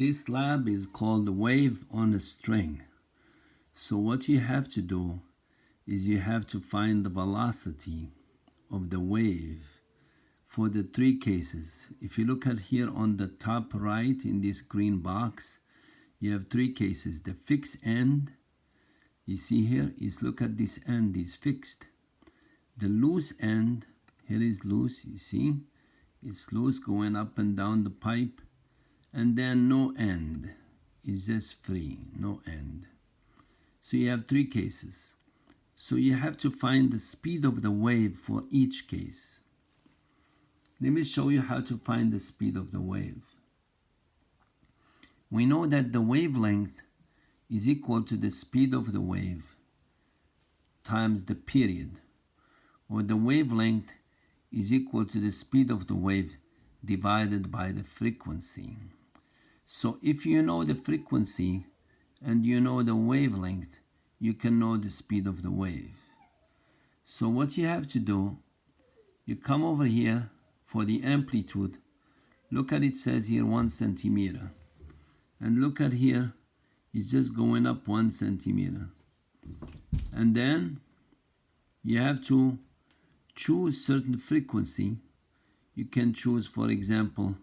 This lab is called wave on a string. So what you have to do is you have to find the velocity of the wave for the three cases. If you look at here on the top right in this green box, you have three cases. The fixed end, you see here, is look at this end is fixed. The loose end, here is loose, you see, it's loose going up and down the pipe. And then no end, is just free, no end. So you have three cases. So you have to find the speed of the wave for each case. Let me show you how to find the speed of the wave. We know that the wavelength is equal to the speed of the wave times the period, or the wavelength is equal to the speed of the wave divided by the frequency. So if you know the frequency and you know the wavelength, you can know the speed of the wave. So what you have to do, you come over here for the amplitude. Look at it, says here 1 centimeter. And look at here, it's just going up 1 centimeter. And then you have to choose certain frequency. You can choose, for example,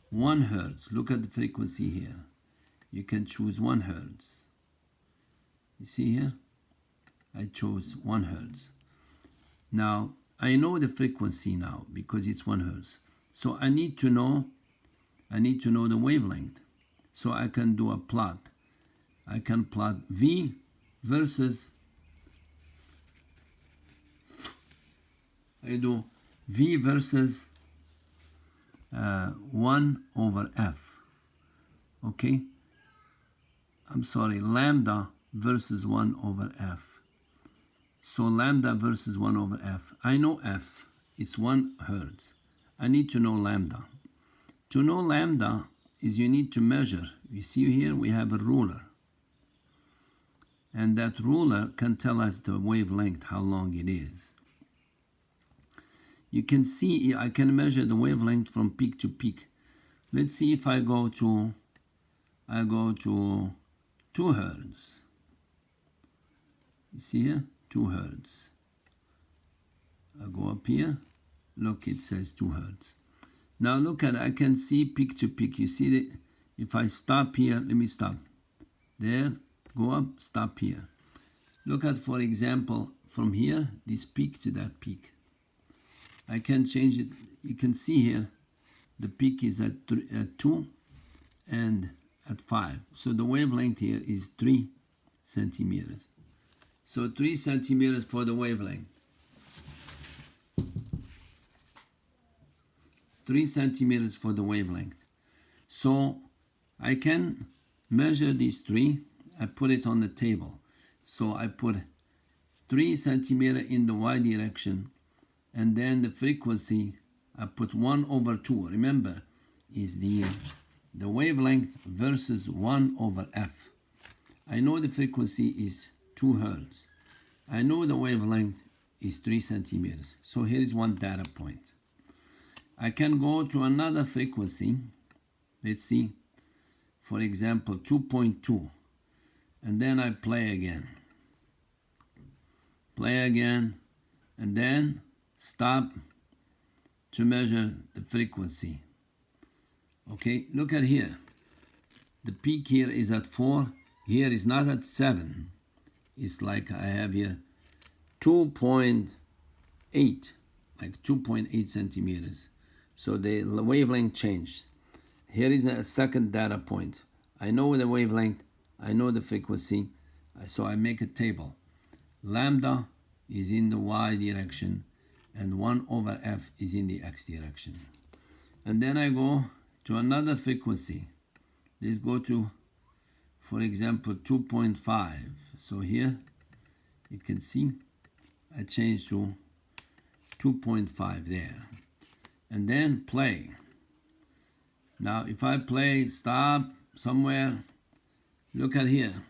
1 hertz. Look at the frequency here. You can choose 1 hertz. You see here? I chose 1 hertz. Now, I know the frequency now because it's 1 hertz. So I need to know the wavelength. So I can do a plot. I can plot V versus, I do V versus 1 over F. Okay? I'm sorry, lambda versus 1 over F. So lambda versus 1 over F. I know F, it's 1 hertz. I need to know lambda. To know lambda is you need to measure. You see here we have a ruler. And that ruler can tell us the wavelength, how long it is. You can see, I can measure the wavelength from peak to peak. Let's see if I go to 2 hertz. You see here, 2 hertz. I go up here, look, it says 2 hertz. Now look at, I can see peak to peak. You see that if I stop here, let me stop. There, go up, stop here. Look at, for example, from here, this peak to that peak. I can change it. You can see here, the peak is at 2 and at 5. So the wavelength here is 3 centimeters. So 3 centimeters for the wavelength. 3 centimeters for the wavelength. So I can measure these 3. I put it on the table. So I put 3 centimeters in the y direction, and then the frequency, I put 1 over 2. Remember, is the wavelength versus 1 over F. I know the frequency is 2 hertz. I know the wavelength is 3 centimeters. So here is one data point. I can go to another frequency. Let's see, for example, 2.2. And then I play again. Play again, and then stop to measure the frequency. Okay, look at here. The peak here is at 4. Here is not at 7. It's like I have here 2.8, like 2.8 centimeters. So the wavelength changed. Here is a second data point. I know the wavelength, I know the frequency, so I make a table. Lambda is in the y direction, and 1 over F is in the x direction. And then I go to another frequency. Let's go to, for example, 2.5. So here, you can see, I change to 2.5 there. And then play. Now, if I play, stop somewhere, look at here.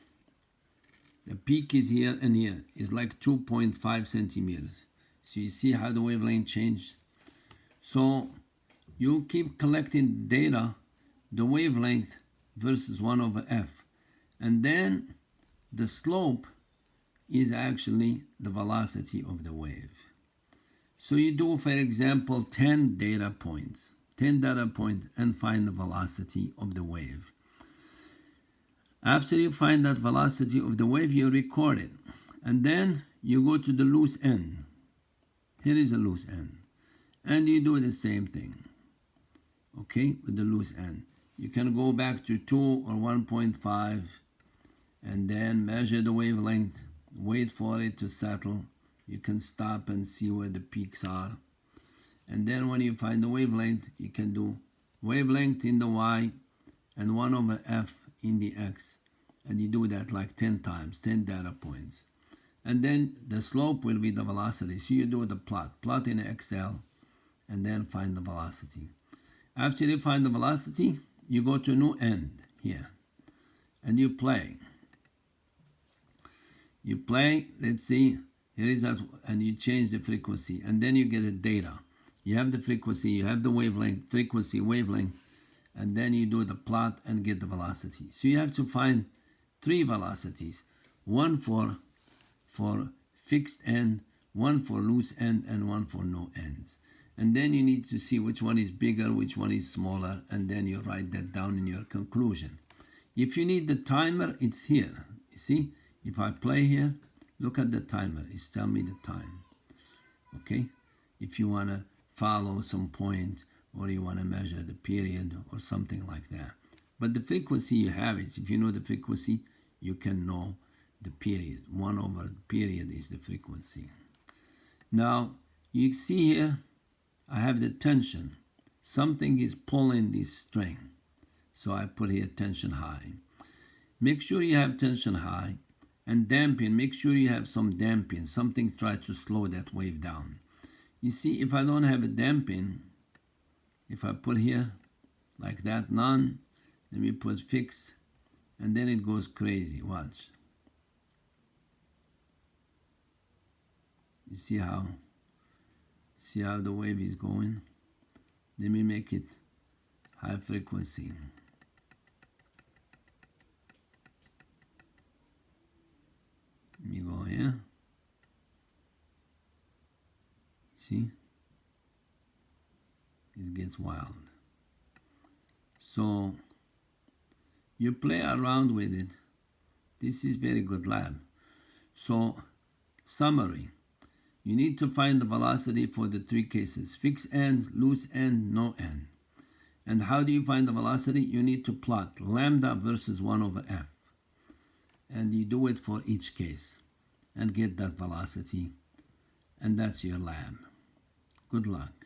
The peak is here and here. It's like 2.5 centimeters. So you see how the wavelength changed? So you keep collecting data. The wavelength versus 1 over f. And then the slope is actually the velocity of the wave. So you do, for example, 10 data points, and find the velocity of the wave. After you find that velocity of the wave, you record it. And then you go to the loose end. Here is a loose end. And you do the same thing, okay, with the loose end. You can go back to 2 or 1.5 and then measure the wavelength, wait for it to settle. You can stop and see where the peaks are. And then when you find the wavelength, you can do wavelength in the y and 1 over f in the x. And you do that like 10 times, 10 data points. And then the slope will be the velocity. So you do the plot in Excel, and then find the velocity. After you find the velocity, you go to new end here, and you play. You play, let's see, here is that, and you change the frequency, and then you get the data. You have the frequency, you have the wavelength, frequency, wavelength, and then you do the plot and get the velocity. So you have to find 3 velocities, one for fixed end, one for loose end, and one for no ends. And then you need to see which one is bigger, which one is smaller, and then you write that down in your conclusion. If you need the timer, it's here. You see, if I play here, look at the timer. It's telling me the time. Okay? If you want to follow some point, or you want to measure the period or something like that. But the frequency, you have it. If you know the frequency, you can know the period. 1 over the period is the frequency. Now, you see here, I have the tension. Something is pulling this string. So I put here tension high. Make sure you have tension high. And damping, make sure you have some damping. Something try to slow that wave down. You see, if I don't have a damping, if I put here like that, none, let me put fix, and then it goes crazy. Watch. You see how the wave is going? Let me make it high frequency. Let me go here. See? It gets wild. So you play around with it. This is very good lab. So summary. You need to find the velocity for the 3 cases. Fixed end, loose end, no end. And how do you find the velocity? You need to plot lambda versus 1 over f. And you do it for each case and get that velocity. And that's your lab. Good luck.